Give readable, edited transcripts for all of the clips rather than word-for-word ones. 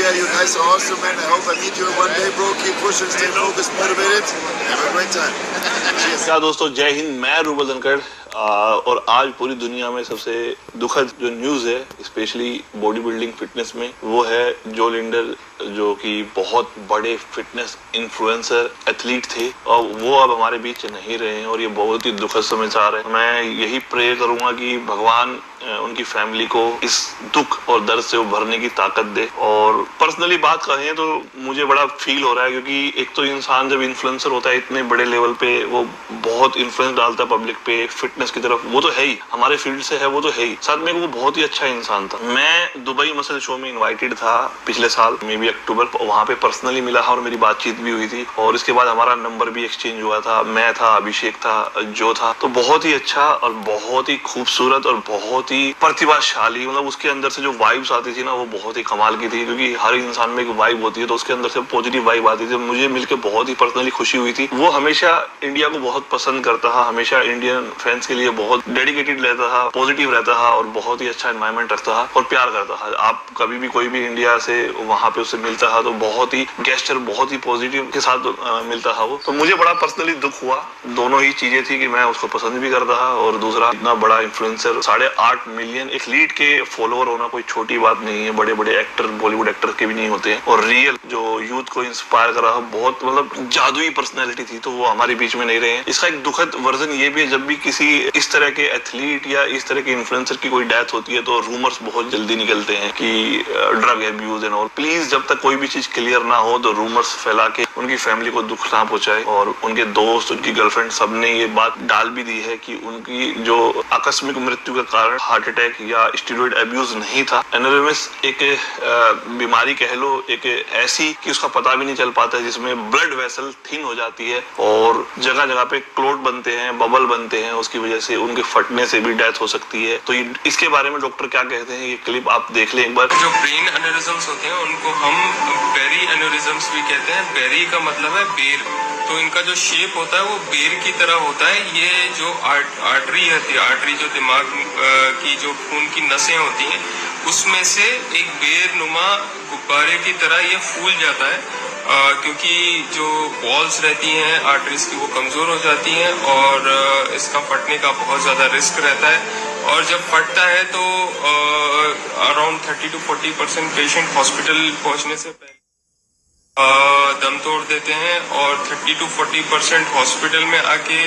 Yeah, you guys are awesome, man. I hope I meet you one day, bro. Keep pushing, stay focused, motivated. Have a great time. Cheers. क्या दोस्तों, जय हिंद। मैं rouble Dhankhar और आज पूरी दुनिया में सबसे दुखद जो न्यूज है, स्पेशली बॉडी बिल्डिंग फिटनेस में, वो है जो लिंडर, जो कि बहुत बड़े फिटनेस इन्फ्लुएंसर एथलीट थे और वो अब हमारे बीच नहीं रहे हैं और ये बहुत ही दुखद समाचार है। मैं यही प्रे करूंगा कि भगवान उनकी फैमिली को इस दुख और दर्द से उभरने की ताकत दे। और पर्सनली बात करें तो मुझे बड़ा फील हो रहा है, क्योंकि एक तो इंसान जब इन्फ्लुएंसर होता है इतने बड़े लेवल पे, वो बहुत इन्फ्लुएंस डालता है पब्लिक पे, फिटनेस की तरफ, वो तो है ही, हमारे फील्ड से है, वो तो है ही। साथ में वो बहुत ही अच्छा इंसान था। मैं दुबई मसल शो में इन्वाइटेड था पिछले साल, मे बी अक्टूबर, वहां पे पर्सनली मिला और मेरी बातचीत भी हुई थी और इसके बाद हमारा नंबर भी एक्सचेंज हुआ था। मैं था, अभिषेक था, जो था, तो बहुत ही अच्छा और बहुत ही खूबसूरत और बहुत ही प्रतिभाशाली, मतलब उसके अंदर से जो वाइब्स आती थी ना, वो बहुत ही कमाल की थी। क्योंकि हर इंसान में एक वाइब होती है, तो उसके अंदर से पॉजिटिव वाइब आती थी। मुझे मिलकर बहुत ही पर्सनली खुशी हुई थी। वो हमेशा इंडिया को बहुत पसंद करता था, हमेशा इंडियन फैंस के लिए बहुत डेडिकेटेड रहता था, पॉजिटिव रहता था और बहुत ही अच्छा एनवायरमेंट रखता था और प्यार करता था। आप कभी भी कोई भी इंडिया से वहां पे उससे मिलता था तो बहुत ही गेस्चर, बहुत ही पॉजिटिव के साथ मिलता था वो। तो मुझे बड़ा पर्सनली दुख हुआ। दोनों ही चीजें थी कि मैं उसको पसंद भी करता था और दूसरा, इतना बड़ा इन्फ्लुएंसर, 8.5 मिलियन एथलीट के फॉलोअर होना कोई छोटी बात नहीं है। बड़े बड़े एक्टर, बॉलीवुड एक्टर के भी नहीं होते हैं। और रियल जो यूथ को इंस्पायर कर रहा, बहुत मतलब जादुई पर्सनैलिटी थी, तो वो हमारे बीच में नहीं रहे हैं। इसका एक दुखद वर्जन ये भी है, जब भी किसी इस तरह के एथलीट या इस तरह के इन्फ्लुएंसर की कोई डेथ होती है तो रूमर्स बहुत जल्दी निकलते हैं कि drug abuse and all. Please, जब तक कोई भी चीज क्लियर ना हो तो रूमर्स फैला के उनकी फैमिली को दुख ना पहुंचाए। और उनके दोस्त, उनकी गर्लफ्रेंड, सबने ये बात डाल भी दी है कि उनकी जो आकस्मिक मृत्यु का कारण हार्ट अटैक या स्टेरॉइड एब्यूज नहीं था। एनोरेमिस एक बीमारी कह लो, एक ऐसी कि उसका पता भी नहीं चल पाता है, जिसमें ब्लड वेसल थिन हो जाती है और जगह जगह पे क्लोट बनते हैं, बबल बनते हैं, उसकी वजह से उनके फटने से भी डेथ हो सकती है। तो इसके बारे में डॉक्टर क्या कहते हैं, ये क्लिप आप देख लें एक बार। जो ब्रेन एन्यूरिज्म्स होते हैं उनको हम बेरी एन्यूरिज्म्स भी कहते हैं। बेरी का मतलब है बेर, तो इनका जो शेप होता है वो बेर की तरह होता है। ये जो आर्टरी है, आर्टरी जो दिमाग की जो खून की नसें होती हैं, उसमें से एक बेर नुमा गुब्बारे की तरह ये फूल जाता है, क्योंकि जो वॉल्स रहती हैं आर्टरीज की वो कमजोर हो जाती हैं और इसका फटने का बहुत ज्यादा रिस्क रहता है। और जब फटता है तो अराउंड 30 to 40% पेशेंट हॉस्पिटल पहुंचने से पहले दम तोड़ देते हैं और 30 to 40% हॉस्पिटल में आके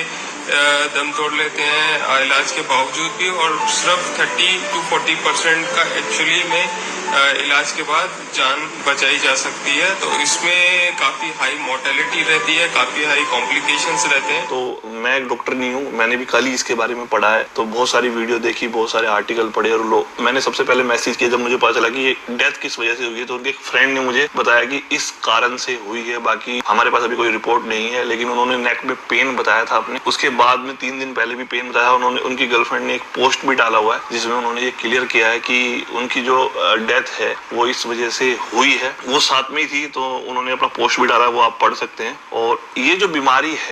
दम तोड़ लेते हैं इलाज के बावजूद भी। और सिर्फ 30 to 40% का एक्चुअली में इलाज के बाद जान बचाई जा सकती है। तो इसमें काफी हाई मोर्टेलिटी रहती है, काफी हाई कॉम्प्लिकेशंस रहते हैं। तो मैं एक डॉक्टर नहीं हूँ, मैंने भी कल ही इसके बारे में पढ़ा है, तो बहुत सारी वीडियो देखी, बहुत सारे आर्टिकल पढ़े और मैंने सबसे पहले मैसेज किया जब मुझे पता चला कि ये डेथ किस वजह से हुई है। तो उनके एक फ्रेंड ने मुझे बताया कि इस कारण से हुई है। बाकी हमारे पास अभी कोई रिपोर्ट नहीं है, लेकिन उन्होंने नेक में पेन बताया था अपने। उसके बाद में 3 दिन पहले भी पेन बताया। उन्होंने, उनकी गर्लफ्रेंड ने एक पोस्ट भी डाला हुआ है जिसमें उन्होंने ये क्लियर किया है कि उनकी जो डेथ है वो इस वजह से हुई है। वो साथ में ही थी, तो उन्होंने अपना पोस्ट भी डाला है, वो आप पढ़ सकते हैं। और ये जो बीमारी है